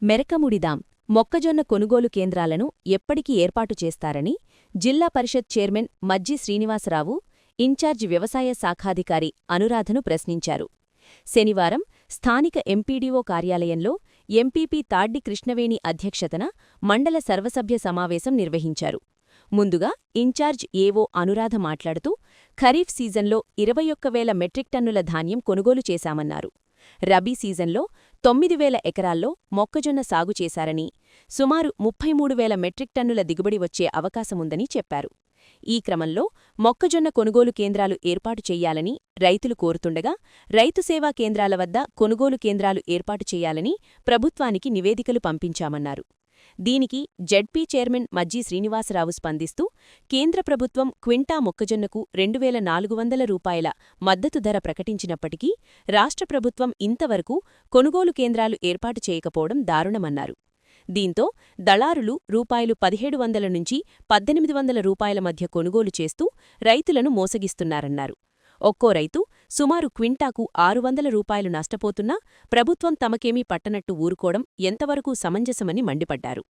మెరకముడిదాం మొక్కజొన్న కొనుగోలు కేంద్రాలను ఎప్పటికి ఏర్పాటు చేస్తారని జిల్లా పరిషత్ చైర్మన్ మజ్జి శ్రీనివాసరావు, ఇన్ఛార్జి వ్యవసాయ శాఖాధికారి అనురాధను ప్రశ్నించారు. శనివారం స్థానిక ఎంపీడీఓ కార్యాలయంలో ఎంపీపీ తాడ్డి కృష్ణవేణి అధ్యక్షతన మండల సర్వసభ్య సమావేశం నిర్వహించారు. ముందుగా ఇన్ఛార్జ్ ఏవో అనురాధ మాట్లాడుతూ ఖరీఫ్ సీజన్లో 21,000 మెట్రిక్ టన్నుల ధాన్యం కొనుగోలు చేశామన్నారు. రబీ సీజన్లో 9,000 ఎకరాల్లో మొక్కజొన్న సాగు చేశారని, సుమారు 33,000 మెట్రిక్ టన్నుల దిగుబడి వచ్చే అవకాశముందని చెప్పారు. ఈ క్రమంలో మొక్కజొన్న కొనుగోలు కేంద్రాలు ఏర్పాటు చెయ్యాలని రైతులు కోరుతుండగా, రైతు సేవా కేంద్రాల వద్ద కొనుగోలు కేంద్రాలు ఏర్పాటు చెయ్యాలని ప్రభుత్వానికి నివేదికలు పంపించామన్నారు. దీనికి జెడ్పీ చైర్మన్ మజ్జి శ్రీనివాసరావు స్పందిస్తూ, కేంద్ర ప్రభుత్వం క్వింటా మొక్కజొన్నకు 2,400 రూపాయల మద్దతు ధర ప్రకటించినప్పటికీ రాష్ట్ర ప్రభుత్వం ఇంతవరకు కొనుగోలు కేంద్రాలు ఏర్పాటు చేయకపోవడం దారుణమన్నారు. దీంతో దళారులు రూ.1700 నుంచి 1,800 రూపాయల మధ్య కొనుగోలు చేస్తూ రైతులను మోసగిస్తున్నారన్నారు. ఒక్కో రైతు సుమారు క్వింటాకు 600 రూపాయలు నష్టపోతున్నా ప్రభుత్వం తమకేమీ పట్టనట్టు ఊరుకోవడం ఎంతవరకు సమంజసమని మండిపడ్డారు.